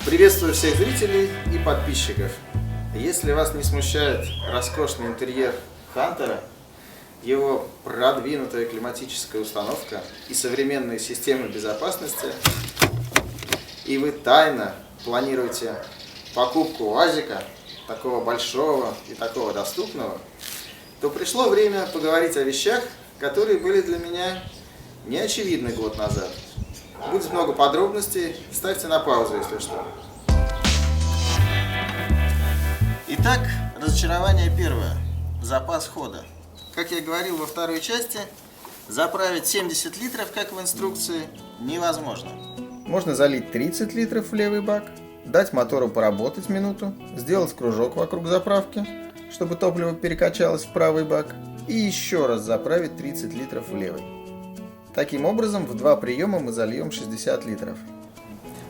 Приветствую всех зрителей и подписчиков. Если вас не смущает роскошный интерьер Хантера, его продвинутая климатическая установка и современные системы безопасности, и вы тайно планируете покупку УАЗика, такого большого и такого доступного, то пришло время поговорить о вещах, которые были для меня неочевидны год назад. Будет много подробностей, ставьте на паузу, если что. Итак, разочарование первое. Запас хода. Как я говорил во второй части, заправить 70 литров, как в инструкции, невозможно. Можно залить 30 литров в левый бак, дать мотору поработать минуту, сделать кружок вокруг заправки, чтобы топливо перекачалось в правый бак, и еще раз заправить 30 литров в левый. Таким образом, в два приема мы зальем 60 литров.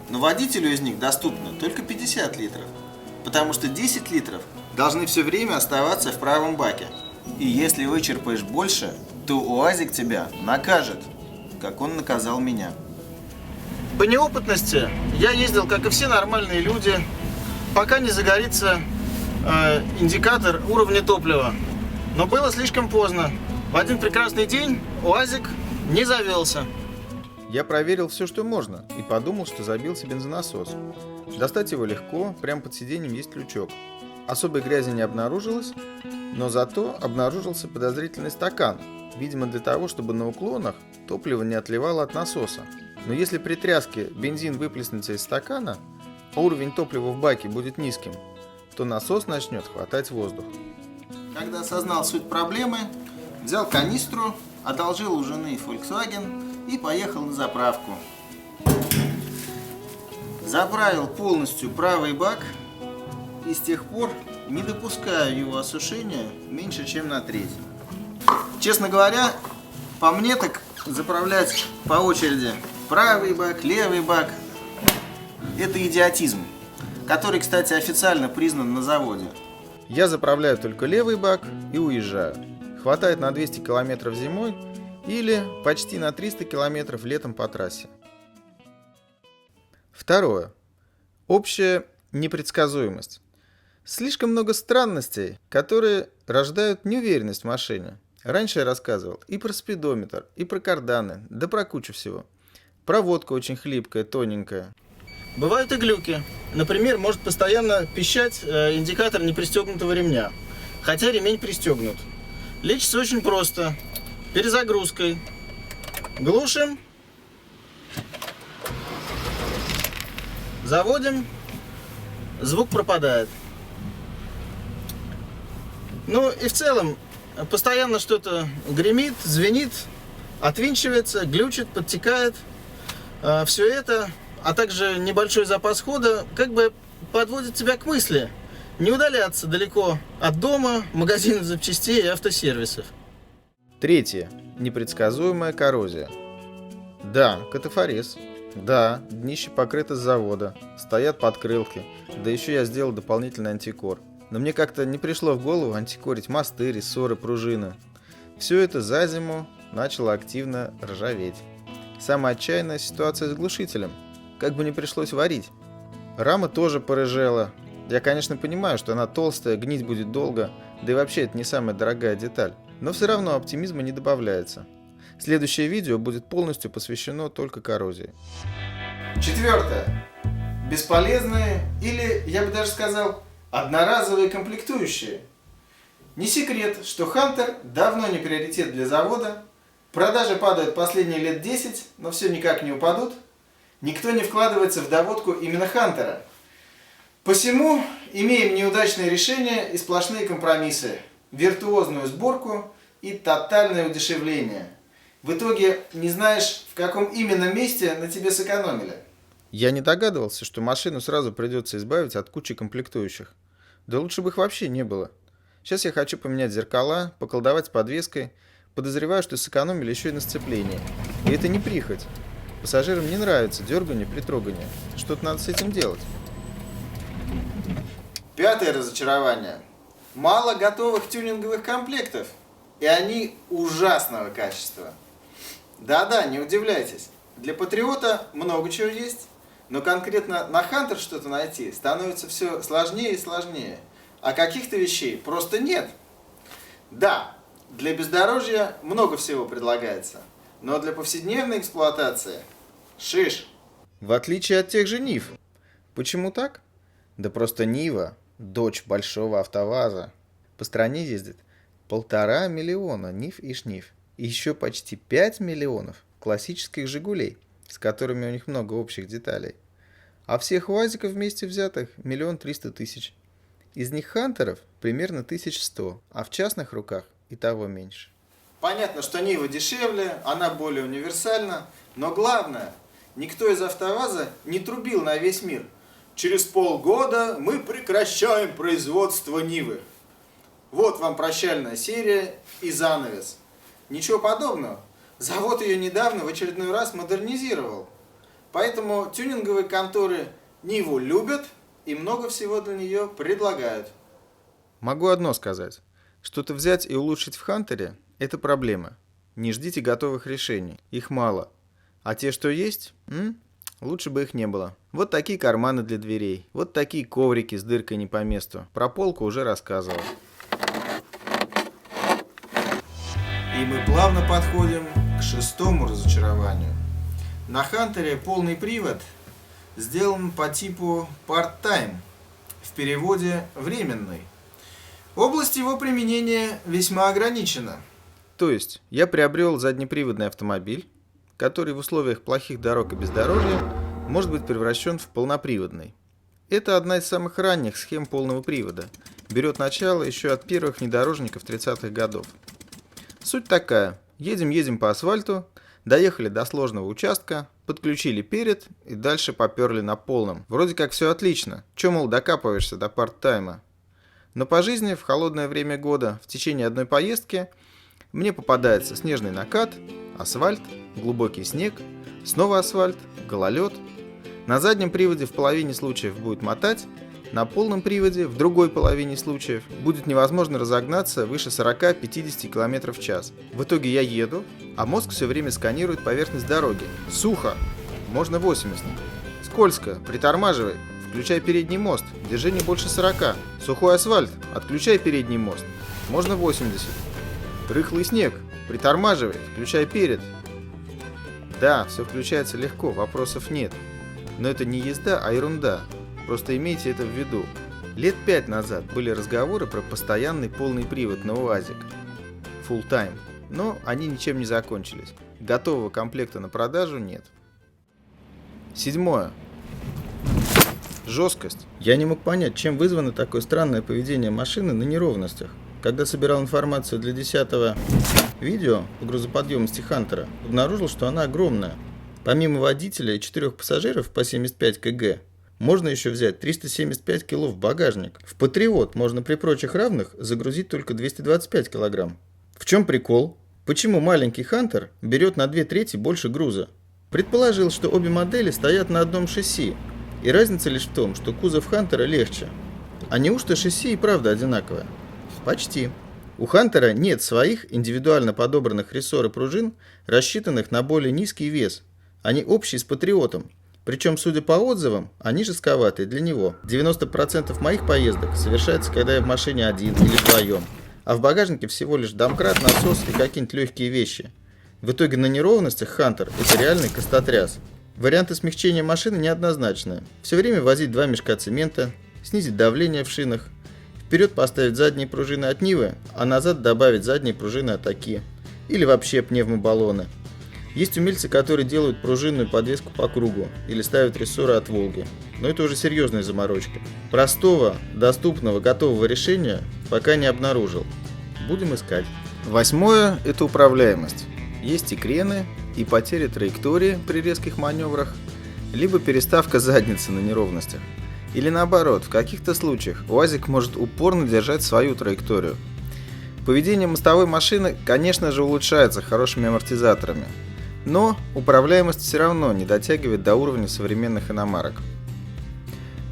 Но водителю из них доступно только 50 литров, потому что 10 литров должны все время оставаться в правом баке. И если вычерпаешь больше, то УАЗик тебя накажет, как он наказал меня. По неопытности я ездил, как и все нормальные люди, пока не загорится индикатор уровня топлива. Но было слишком поздно. В один прекрасный день УАЗик не завелся. Я проверил все, что можно, и подумал, что забился бензонасос. Достать его легко, прямо под сиденьем есть лючок. Особой грязи не обнаружилось, но зато обнаружился подозрительный стакан, видимо для того, чтобы на уклонах топливо не отливало от насоса. Но если при тряске бензин выплеснется из стакана, а уровень топлива в баке будет низким, то насос начнет хватать воздух. Когда осознал суть проблемы, взял канистру, одолжил у жены Volkswagen и поехал на заправку. Заправил полностью правый бак и с тех пор не допускаю его осушения меньше, чем на треть. Честно говоря, по мне так заправлять по очереди правый бак, левый бак – это идиотизм, который, кстати, официально признан на заводе. Я заправляю только левый бак и уезжаю. Хватает на 200 километров зимой или почти на 300 километров летом по трассе. Второе. Общая непредсказуемость. Слишком много странностей, которые рождают неуверенность в машине. Раньше я рассказывал и про спидометр, и про карданы, да про кучу всего. Проводка очень хлипкая, тоненькая. Бывают и глюки. Например, может постоянно пищать индикатор непристегнутого ремня, хотя ремень пристегнут. Лечится очень просто. Перезагрузкой. Глушим. Заводим. Звук пропадает. Ну и в целом, постоянно что-то гремит, звенит, отвинчивается, глючит, подтекает. Все это, а также небольшой запас хода, как бы подводит тебя к мысли не удаляться далеко от дома, магазинов запчастей и автосервисов. Третье. Непредсказуемая коррозия. Да, катафорез. Да, днище покрыто с завода. Стоят подкрылки. Да еще я сделал дополнительный антикор. Но мне как-то не пришло в голову антикорить мосты, рессоры, пружины. Все это за зиму начало активно ржаветь. Самая отчаянная ситуация с глушителем. Как бы не пришлось варить. Рама тоже порыжела. Я, конечно, понимаю, что она толстая, гнить будет долго, да и вообще это не самая дорогая деталь. Но все равно оптимизма не добавляется. Следующее видео будет полностью посвящено только коррозии. Четвертое. Бесполезные или, я бы даже сказал, одноразовые комплектующие. Не секрет, что Хантер давно не приоритет для завода. Продажи падают последние лет 10, но все никак не упадут. Никто не вкладывается в доводку именно Хантера. Посему имеем неудачные решения и сплошные компромиссы, виртуозную сборку и тотальное удешевление. В итоге не знаешь, в каком именно месте на тебе сэкономили. Я не догадывался, что машину сразу придется избавить от кучи комплектующих. Да лучше бы их вообще не было. Сейчас я хочу поменять зеркала, поколдовать с подвеской. Подозреваю, что сэкономили еще и на сцеплении. И это не прихоть. Пассажирам не нравится дергание при трогании. Что-то надо с этим делать. Пятое разочарование. Мало готовых тюнинговых комплектов. И они ужасного качества. Да-да, не удивляйтесь. Для Патриота много чего есть. Но конкретно на Хантер что-то найти становится все сложнее и сложнее. А каких-то вещей просто нет. Да, для бездорожья много всего предлагается. Но для повседневной эксплуатации шиш. В отличие от тех же Нив. Почему так? Да просто Нива, дочь большого АвтоВАЗа. По стране ездит 1,5 миллиона Нив и Шнив. И еще почти 5 миллионов классических Жигулей, с которыми у них много общих деталей. А всех УАЗиков вместе взятых 1 300 000. Из них Хантеров примерно 1100, а в частных руках и того меньше. Понятно, что Нива дешевле, она более универсальна, но главное, никто из АвтоВАЗа не трубил на весь мир. Через полгода мы прекращаем производство Нивы. Вот вам прощальная серия и занавес. Ничего подобного. Завод ее недавно в очередной раз модернизировал. Поэтому тюнинговые конторы Ниву любят и много всего для нее предлагают. Могу одно сказать. Что-то взять и улучшить в Хантере – это проблема. Не ждите готовых решений. Их мало. А те, что есть, лучше бы их не было. Вот такие карманы для дверей. Вот такие коврики с дыркой не по месту. Про полку уже рассказывал. И мы плавно подходим к 6-му разочарованию. На Хантере полный привод сделан по типу part-time, в переводе временный. Область его применения весьма ограничена. То есть я приобрел заднеприводный автомобиль, который в условиях плохих дорог и бездорожья может быть превращен в полноприводный. Это одна из самых ранних схем полного привода. Берет начало еще от первых внедорожников 30-х годов. Суть такая. Едем по асфальту, доехали до сложного участка, подключили перед и дальше поперли на полном. Вроде как все отлично. Че, мол, докапываешься до парт-тайма? Но по жизни в холодное время года в течение одной поездки мне попадается снежный накат, асфальт, глубокий снег, снова асфальт, гололед. На заднем приводе в половине случаев будет мотать, на полном приводе в другой половине случаев будет невозможно разогнаться выше 40-50 км в час. В итоге я еду, а мозг все время сканирует поверхность дороги. Сухо, можно 80. Скользко, притормаживай, включай передний мост, держи не больше 40. Сухой асфальт, отключай передний мост, можно 80. Рыхлый снег, притормаживай, включай перед. Да, все включается легко, вопросов нет. Но это не езда, а ерунда. Просто имейте это в виду. Лет 5 назад были разговоры про постоянный полный привод на УАЗик. Full time. Но они ничем не закончились. Готового комплекта на продажу нет. 7. Жесткость. Я не мог понять, чем вызвано такое странное поведение машины на неровностях. Когда собирал информацию для 10-го видео по грузоподъемности Хантера, обнаружил, что она огромная. Помимо водителя и 4 пассажиров по 75 кг, можно еще взять 375 кг в багажник. В Патриот можно при прочих равных загрузить только 225 кг. В чем прикол? Почему маленький Хантер берет на 2/3 больше груза? Предположил, что обе модели стоят на одном шасси, и разница лишь в том, что кузов Хантера легче. А неужто шасси и правда одинаковое? Почти. У Хантера нет своих индивидуально подобранных рессор и пружин, рассчитанных на более низкий вес. Они общие с Патриотом. Причем, судя по отзывам, они жестковатые для него. 90% моих поездок совершается, когда я в машине один или вдвоем. А в багажнике всего лишь домкрат, насос и какие-нибудь легкие вещи. В итоге на неровностях Хантер – это реальный костотряс. Варианты смягчения машины неоднозначные. Все время возить 2 мешка цемента, снизить давление в шинах, вперед поставить задние пружины от Нивы, а назад добавить задние пружины от Аки. Или вообще пневмобаллоны. Есть умельцы, которые делают пружинную подвеску по кругу или ставят рессоры от Волги. Но это уже серьезная заморочка. Простого, доступного, готового решения пока не обнаружил. Будем искать. 8. Это управляемость. Есть и крены, и потеря траектории при резких маневрах, либо переставка задницы на неровностях. Или наоборот, в каких-то случаях УАЗик может упорно держать свою траекторию. Поведение мостовой машины, конечно же, улучшается хорошими амортизаторами. Но управляемость все равно не дотягивает до уровня современных иномарок.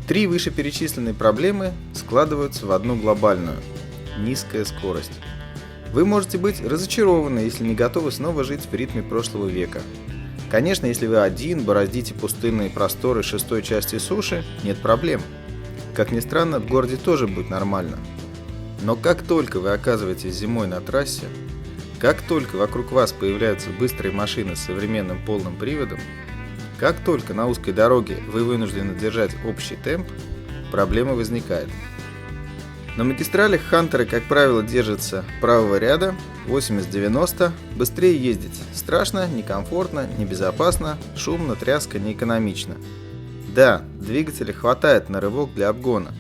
3 вышеперечисленные проблемы складываются в одну глобальную – низкая скорость. Вы можете быть разочарованы, если не готовы снова жить в ритме прошлого века. Конечно, если вы один бороздите пустынные просторы шестой части суши, нет проблем. Как ни странно, в городе тоже будет нормально. Но как только вы оказываетесь зимой на трассе, как только вокруг вас появляются быстрые машины с современным полным приводом, как только на узкой дороге вы вынуждены держать общий темп, проблема возникает. На магистралях хантеры, как правило, держатся правого ряда, 80-90, быстрее ездить страшно, некомфортно, небезопасно, шумно, тряска, неэкономично. Да, двигателя хватает на рывок для обгона,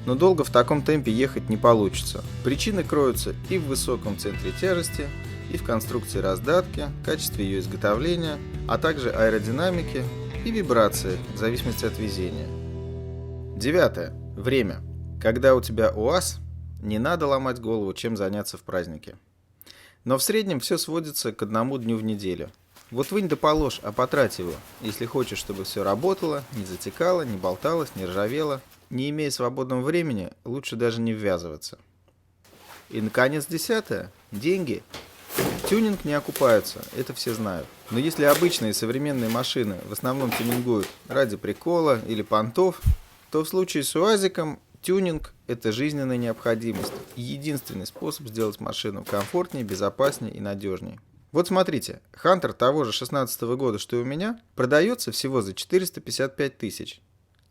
но долго в таком темпе ехать не получится. Причины кроются и в высоком центре тяжести, и в конструкции раздатки, качестве ее изготовления, а также аэродинамике и вибрации, в зависимости от везения. 9. Время. Когда у тебя УАЗ, не надо ломать голову, чем заняться в празднике. Но в среднем все сводится к 1 дню в неделю. Вот вынь да положь, а потрать его, если хочешь, чтобы все работало, не затекало, не болталось, не ржавело. Не имея свободного времени, лучше даже не ввязываться. И, наконец, 10. Деньги. Тюнинг не окупается, это все знают. Но если обычные современные машины в основном тюнингуют ради прикола или понтов, то в случае с УАЗиком тюнинг – это жизненная необходимость и единственный способ сделать машину комфортнее, безопаснее и надежнее. Вот смотрите, Хантер того же 16 года, что и у меня, продается всего за 455 тысяч.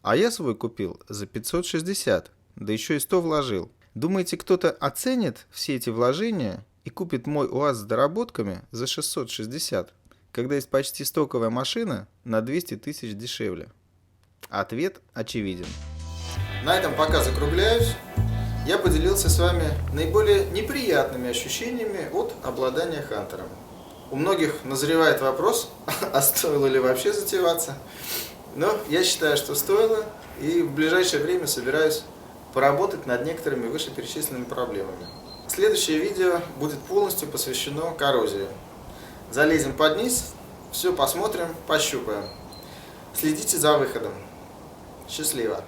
А я свой купил за 560, да еще и 100 вложил. Думаете, кто-то оценит все эти вложения и купит мой УАЗ с доработками за 660, когда есть почти стоковая машина на 200 тысяч дешевле? Ответ очевиден. На этом пока закругляюсь. Я поделился с вами наиболее неприятными ощущениями от обладания Хантером. У многих назревает вопрос, а стоило ли вообще затеваться. Но я считаю, что стоило, и в ближайшее время собираюсь поработать над некоторыми вышеперечисленными проблемами. Следующее видео будет полностью посвящено коррозии. Залезем под низ, все посмотрим, пощупаем. Следите за выходом. Счастливо!